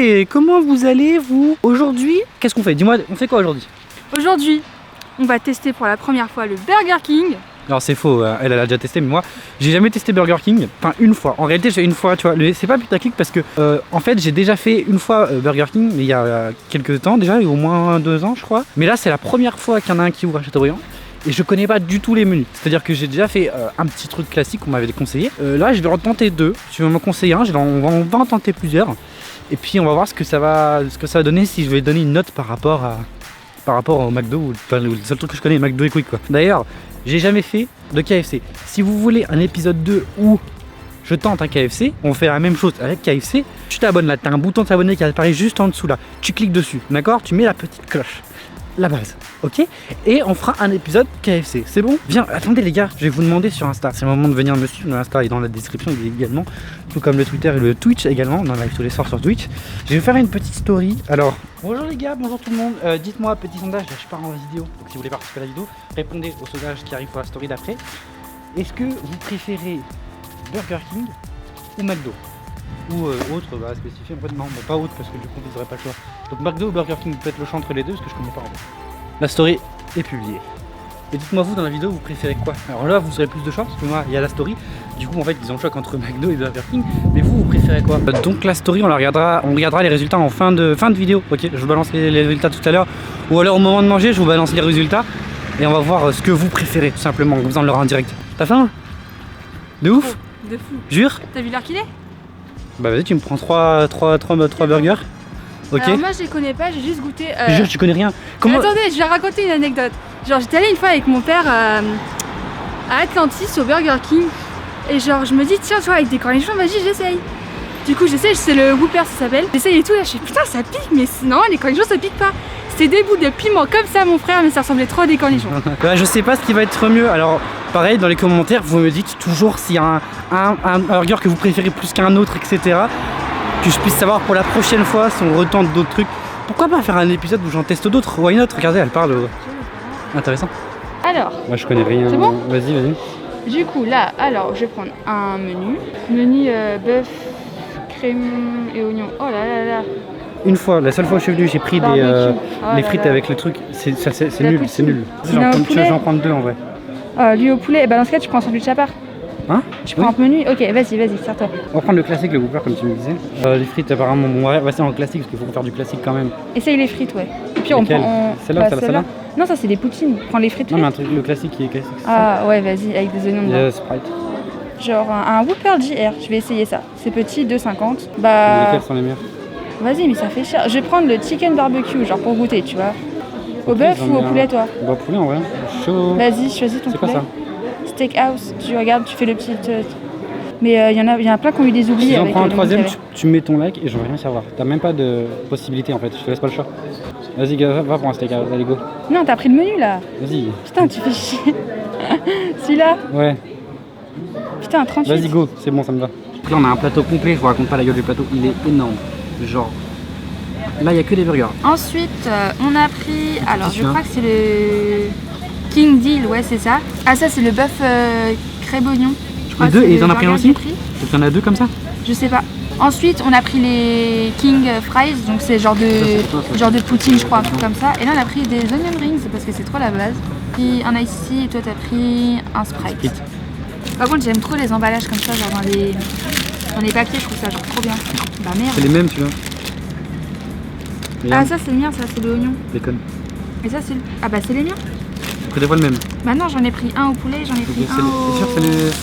et comment vous allez vous? Aujourd'hui, qu'est-ce qu'on fait? Dis-moi, on fait quoi aujourd'hui? Aujourd'hui, on va tester pour la première fois le Burger King. Alors c'est faux, elle a déjà testé, mais moi j'ai jamais testé Burger King, enfin une fois. En réalité j'ai une fois, tu vois, c'est pas putaclic parce que en fait j'ai déjà fait une fois Burger King, mais il y a quelques temps déjà, il y a au moins 2 ans je crois. Mais là c'est la première fois qu'il y en a un qui ouvre à Châteaubriand. Et je connais pas du tout les menus. C'est-à-dire que j'ai déjà fait un petit truc classique qu'on m'avait conseillé. Là je vais en tenter 2. Tu vas me conseiller un, on va en tenter plusieurs. Et puis on va voir ce que ça va donner, si je vais donner une note par rapport au McDo, ou enfin, le seul truc que je connais est McDo et Quick quoi. D'ailleurs, j'ai jamais fait de KFC. Si vous voulez un épisode 2 où je tente un KFC, on fait la même chose avec KFC, tu t'abonnes là, t'as un bouton de s'abonner qui apparaît juste en dessous là. Tu cliques dessus, d'accord? Tu mets la petite cloche. La base, ok? Et on fera un épisode KFC, c'est bon? Viens, attendez les gars, je vais vous demander sur Insta. C'est le moment de venir me suivre. L'Insta est dans la description également, tout comme le Twitter et le Twitch également. On en live tous les soirs sur Twitch. Je vais faire une petite story. Alors, bonjour les gars, bonjour tout le monde. Dites-moi, petit sondage, là, je pars en vidéo. Donc si vous voulez participer à la vidéo, répondez au sondage qui arrive pour la story d'après. Est-ce que vous préférez Burger King ou McDo? Ou autre, bah spécifié, en fait non, mais pas autre parce que du coup vous n'aurez pas le choix. Donc McDo ou Burger King, peut-être le choix entre les deux parce que je connais pas en fait. La story est publiée. Et dites-moi vous dans la vidéo vous préférez quoi? Alors là vous aurez plus de choix parce que moi il y a la story. Du coup en fait ils ont le choix entre McDo et Burger King. Mais vous préférez quoi? Donc la story on regardera les résultats en fin de vidéo. Ok, je vous balance les résultats tout à l'heure. Ou alors au moment de manger je vous balance les résultats. Et on va voir ce que vous préférez tout simplement. Vous en l'aurez en direct. T'as faim? De ouf? De fou. Jure? T'as vu l'heure qu'il est? Bah vas-y tu me prends 3 burgers. Ok. Alors moi je les connais pas, j'ai juste goûté. Jure tu connais rien. Comment... Attendez, je vais raconter une anecdote. Genre j'étais allée une fois avec mon père à Atlantis au Burger King. Et genre je me dis tiens tu vois avec des cornichons, vas-y j'essaye. Du coup j'essaye, c'est le Whopper ça s'appelle. J'essaye et tout, là je fais putain ça pique, mais non les cornichons ça pique pas. C'était des bouts de piment comme ça mon frère, mais ça ressemblait trop à des cornichons. Bah, je sais pas ce qui va être mieux. Alors pareil dans les commentaires vous me dites toujours s'il y a un burger que vous préférez plus qu'un autre, etc. Que je puisse savoir pour la prochaine fois si on retente d'autres trucs. Pourquoi pas faire un épisode où j'en teste d'autres? Why not? Regardez elle parle. Intéressant. Alors. Moi je connais rien. C'est bon? Vas-y. Du coup là, alors je vais prendre un menu. Menu bœuf, crème et oignon. Oh là là là. Une fois, la seule fois que je suis venu, j'ai pris les frites avec le truc. C'est nul, c'est nul. J'en prends 2 en vrai. Lui au poulet, bah dans ce cas tu prends un sandwich à part. Hein? Tu prends un menu? Ok, vas-y, sers-toi. On va prendre le classique, le Whopper comme tu me disais. Les frites apparemment, bon ouais, c'est en classique parce qu'il faut faire du classique quand même. Essaye les frites, ouais. Et puis lesquelles? Celle-là, celle-là? Non, ça c'est des poutines. Prends les frites. Non, mais un truc, le classique qui est classique. Ah ouais, vas-y, avec des oignons dedans. Sprite. Genre un Whopper JR, je vais essayer ça. C'est petit, 2,50. Bah. Lesquels sont les meilleurs? Vas-y, mais ça fait cher. Je vais prendre le chicken barbecue, genre pour goûter, tu vois. Au bœuf ou au poulet, toi? Bah, au poulet en vrai. Chaud. Vas-y, choisis ton poulet. C'est quoi ça? Steakhouse. Tu regardes, tu fais le petit. Mais il y en a plein qui ont eu des oublis. Si j'en prends un troisième, tu mets ton like et j'en veux rien savoir. T'as même pas de possibilité en fait, je te laisse pas le choix. Vas-y, va pour un steakhouse, allez go. Non, t'as pris le menu là. Vas-y. Putain, tu fais chier. Celui-là? Ouais. Putain, 38. Vas-y, go, c'est bon, ça me va. Donc là, on a un plateau complet, je vous raconte pas la gueule du plateau, il est énorme. Genre, là, il y a que des burgers. Ensuite, on a pris. Alors, je crois que c'est le King Deal, ouais, c'est ça. Ah, ça, c'est le bœuf crème oignon. Les deux, et ils en ont pris un aussi? T'en as 2 comme ça? Je sais pas. Ensuite, on a pris les King Fries, donc c'est genre de poutine, je crois, un truc comme ça. Et là, on a pris des onion rings parce que c'est trop la base. Puis un ice tea et toi, t'as pris un Sprite. Par contre, j'aime trop les emballages comme ça, genre dans les papiers, je trouve ça genre trop bien. Bah merde. C'est les mêmes, tu vois. Ah, ça c'est le mien, ça c'est le oignon. Bacon. Et ça c'est le. Ah bah c'est les miens. Tu des fois le même. Bah non, j'en ai pris un au poulet, j'en ai pris un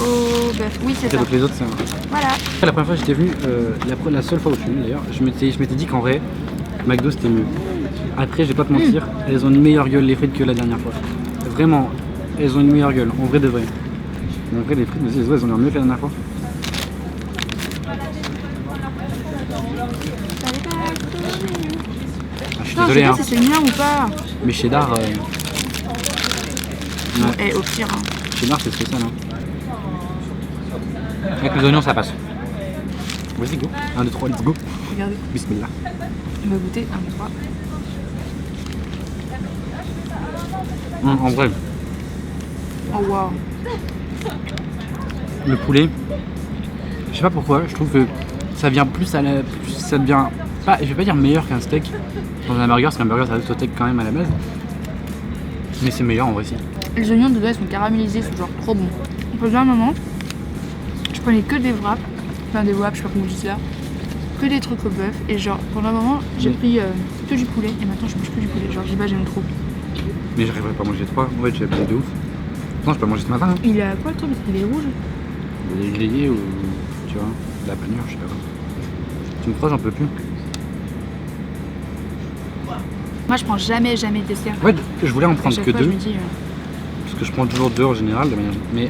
au bœuf. Oui, c'est ça. Donc les autres, c'est un. Voilà. La première fois que j'étais venu, la seule fois où je suis venu d'ailleurs, je m'étais dit qu'en vrai, McDo c'était mieux. Après, je vais pas te mentir, elles ont une meilleure gueule les frites que la dernière fois. Vraiment, elles ont une meilleure gueule, en vrai de vrai. En vrai, les frites, elles ont l'air mieux que la dernière fois. Je suis désolé, je sais pas si c'est le mien ou pas. Mais cheddar. Ouais. Au pire. Hein. Cheddar, c'est spécial. Hein. Avec les oignons, ça passe. Vas-y, go. 1, 2, 3, let's go. Regardez. Bismillah. On va goûter 1, 2, 3. En vrai. Oh waouh. Le poulet, je sais pas pourquoi, je trouve que ça vient ça devient je vais pas dire meilleur qu'un steak dans un burger, parce qu'un burger ça reste au steak quand même à la base. Mais c'est meilleur en vrai si. Les oignons de base sont caramélisés, c'est genre trop bon. On peut dire un moment, je prenais que des wraps, enfin des wraps, je sais pas comment on dit ça, que des trucs au bœuf, et genre pendant un moment j'ai pris que du poulet, et maintenant je mange que du poulet, genre je dis pas j'aime trop. Mais j'arriverai pas à manger 3, en fait j'ai abusé de ouf. Non, je peux manger ce matin. Hein. Il a quoi le truc? Il est rouge? Il est grillé ou tu vois, la panure, je sais pas quoi. Tu me crois, j'en peux plus. Moi je prends jamais dessert. Ouais, je voulais en prendre que fois, 2. Je me dis, Parce que je prends toujours 2 en général de manière. Mais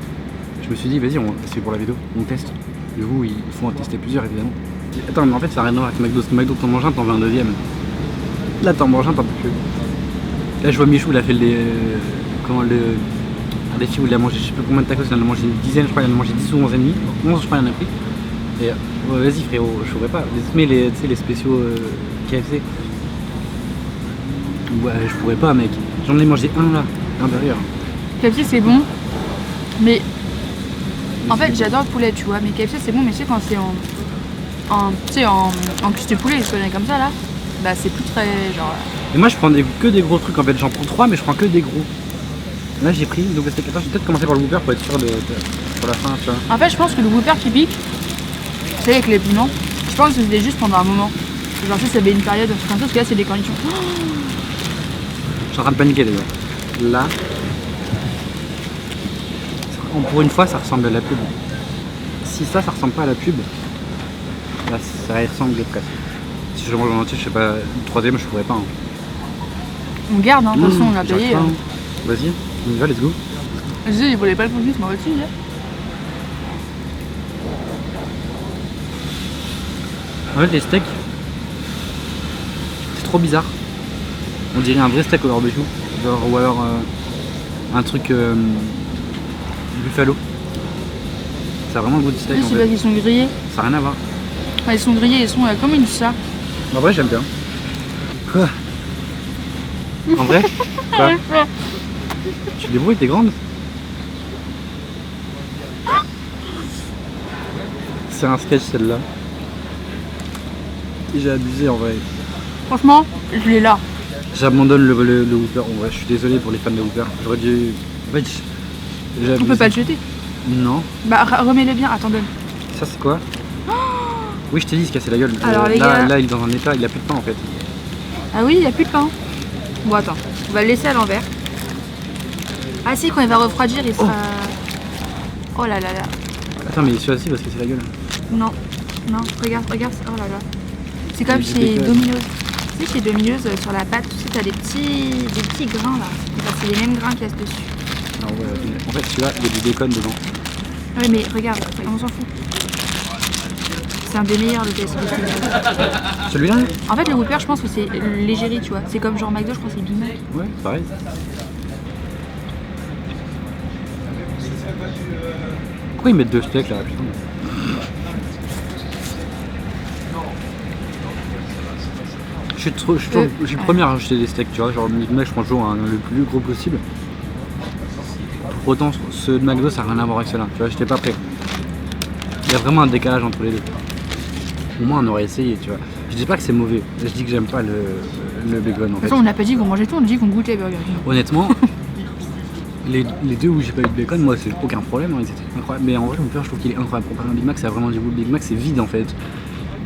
je me suis dit, vas-y, c'est pour la vidéo, on teste. Du coup, il faut en tester plusieurs évidemment. Attends, mais en fait, ça n'a rien à voir avec McDo. Parce que McDo, t'en manges un, t'en veux un deuxième. Là, t'en manges un, t'en peux plus. Là, je vois Michou, il a fait un défi où il a mangé, je sais pas combien de tacos, il en a mangé une dizaine, je crois, il en a mangé 10 ou 11 et demi. 11, je crois, il en a pris. Et ouais, vas-y, frérot, je pourrais pas. Mais les spéciaux KFC. Ouais, je pourrais pas, mec. J'en ai mangé un là, un burger. KFC c'est bon, mais en fait j'adore le poulet, tu vois. Mais KFC c'est bon, mais tu sais quand c'est en cuisse de poulet, ils comme ça là, bah c'est plus très genre. Et moi je prends que des gros trucs en fait, j'en prends 3 mais je prends que des gros. Là j'ai pris, donc c'était 14, je vais peut-être commencer par le Whopper pour être sûr pour la fin, tu vois. En fait je pense que le Whopper qui pique, c'est avec les piments, je pense que c'était juste pendant un moment. Genre ça avait une période, comme ça, parce que là c'est des cornichons. Je suis en train de paniquer déjà. Là, pour une fois ça ressemble à la pub. Si ça ressemble pas à la pub, là ça ressemble presque. Si je mange en entier, je sais pas, le troisième je pourrais pas. Hein. On garde, hein, de toute façon on l'a payé. Hein. Vas-y, on y va, let's go. Je disais, il voulait pas le focus, mais aussi, là. En fait, les steaks, c'est trop bizarre. On dirait un vrai steak au barbecue, genre, ou alors un truc buffalo. Ça a vraiment le goût de steak. Oui, c'est parce qu'ils sont grillés. Ça n'a rien à voir. Enfin, ils sont grillés, ils sont comme une ça. En vrai, j'aime bien. Quoi? En vrai? Quoi? Tu te débrouilles, t'es grande? C'est un sketch celle-là. J'ai abusé en vrai. Franchement, je l'ai là. J'abandonne le Whopper. En vrai, je suis désolé pour les fans de Whopper. J'aurais dû. En fait, j'ai abusé. On peut pas le jeter. Non. Bah remets-le bien, attends, donne. Ça c'est quoi? Oui, je t'ai dit, il se cassait la gueule. Alors, les gars... là, il est dans un état, il a plus de pain en fait. Ah oui, il n'y a plus de pain. Bon, attends, on va le laisser à l'envers. Ah si, quand il va refroidir, il sera... Oh là là là. Attends, mais celui-là il va se casser la gueule. Non, non, regarde, oh là là. C'est comme chez Domino's. Tu sais, chez Domino's, sur la pâte, tu sais, t'as des petits grains là. Enfin, c'est les mêmes grains qu'il y a dessus. Ah ouais, en fait, celui-là, il y a du bacon dedans. Ouais, mais regarde, on s'en fout. C'est un des meilleurs, le KFC. Celui-là? En fait, le Whopper, je pense que c'est l'égérie, tu vois. C'est comme genre McDo, je pense que c'est Big Mac. Ouais, pareil. Pourquoi ils mettent 2 steaks là, putain? Je suis le premier à acheter des steaks, tu vois. Genre, Big Mac, je prends toujours le plus gros possible. Pour autant, ceux de McDo, ça n'a rien à voir avec ceux-là. Tu vois, j'étais pas prêt. Il y a vraiment un décalage entre les deux. Au moins, on aurait essayé, tu vois. Je dis pas que c'est mauvais. Je dis que j'aime pas le bacon en fait. De toute façon, on n'a pas dit qu'on mangeait tout, on a dit qu'on goûtait Burger King. Honnêtement, les deux où j'ai pas eu de bacon, moi, c'est aucun problème. Hein, ils étaient incroyables. Mais en vrai, mon père, je trouve qu'il est incroyable. Comparé à un Big Mac, ça a vraiment du goût. Le Big Mac, c'est vide en fait.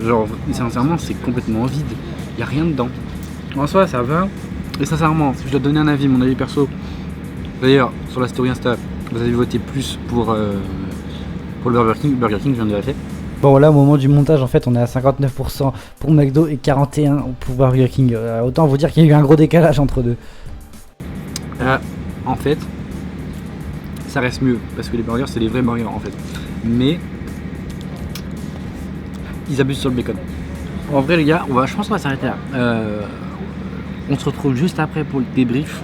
Genre, sincèrement, c'est complètement vide. Il y a rien dedans. En soi, ça va. Et sincèrement, si je dois donner un avis, mon avis perso, d'ailleurs, sur la story Insta, vous avez voté plus pour le Burger King. Burger King, je viens de vérifier. Bon, là, au moment du montage, en fait, on est à 59% pour McDo et 41% pour Burger King. Autant vous dire qu'il y a eu un gros décalage entre deux. En fait, ça reste mieux parce que les burgers, c'est les vrais burgers en fait. Mais ils abusent sur le bacon. En vrai, les gars, je pense qu'on va s'arrêter là. On se retrouve juste après pour le débrief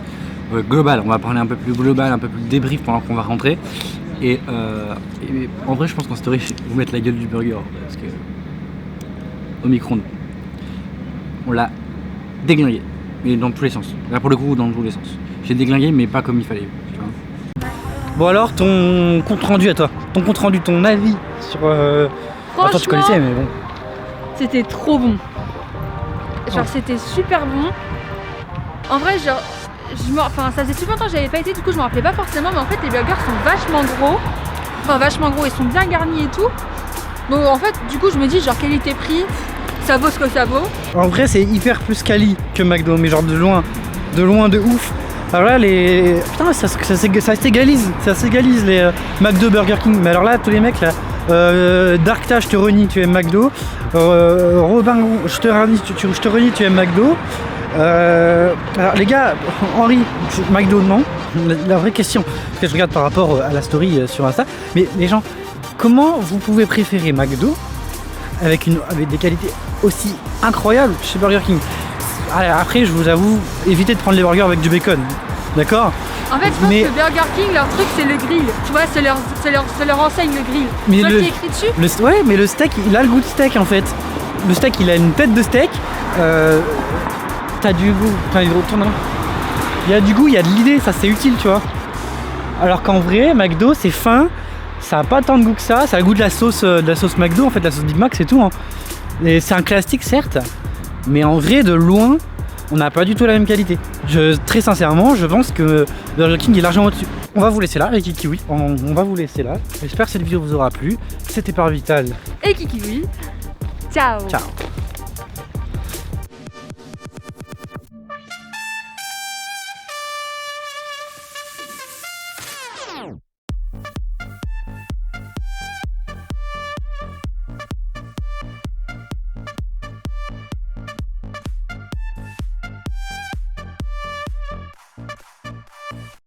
global. On va parler un peu plus global, un peu plus débrief pendant qu'on va rentrer. Et en vrai, je pense qu'en story, vous mettre la gueule du burger parce que au micro-ondes, on l'a déglingué, mais dans tous les sens. Là, pour le coup, dans tous les sens. J'ai déglingué, mais pas comme il fallait. Tu vois. Bon alors, ton compte rendu à toi, ton avis sur. Attends, tu connaissais, mais bon. C'était trop bon. genre c'était super bon. En vrai, genre, enfin ça faisait super longtemps que j'avais pas été, du coup je me rappelais pas forcément, mais en fait les burgers sont vachement gros. Enfin vachement gros, ils sont bien garnis et tout. Donc en fait, du coup je me dis genre qualité-prix, ça vaut ce que ça vaut. En vrai c'est hyper plus quali que McDo, mais genre de loin de ouf. Alors là les... Putain ça s'égalise les McDo, Burger King. Mais alors là tous les mecs là, Darkta je te renie tu aimes McDo, Robin je te renie tu aimes McDo. Alors les gars, Henri, McDo non. La vraie question, parce que je regarde par rapport à la story sur Insta, mais les gens, comment vous pouvez préférer McDo avec des qualités aussi incroyables chez Burger King? Allez, après je vous avoue, évitez de prendre les burgers avec du bacon, d'accord? En fait je pense que Burger King, leur truc c'est le grill, tu vois, c'est leur enseigne le grill. Mais tu vois ce qui est écrit dessus? Ouais, mais le steak, il a le goût de steak en fait. Le steak, il a une tête de steak. T'as du goût. Enfin, il retourne là. Il y a du goût, il y a de l'idée, ça c'est utile, tu vois. Alors qu'en vrai, McDo, c'est fin. Ça a pas tant de goût que ça a le goût de la sauce McDo, en fait, la sauce Big Mac, c'est tout. Hein. Et c'est un classique, certes. Mais en vrai, de loin, on n'a pas du tout la même qualité. Très sincèrement, je pense que Burger King est largement au-dessus. On va vous laisser là, les Kikiwi. On va vous laisser là. J'espère que cette vidéo vous aura plu. C'était Parvital. Et Kikiwi. Ciao. Ciao.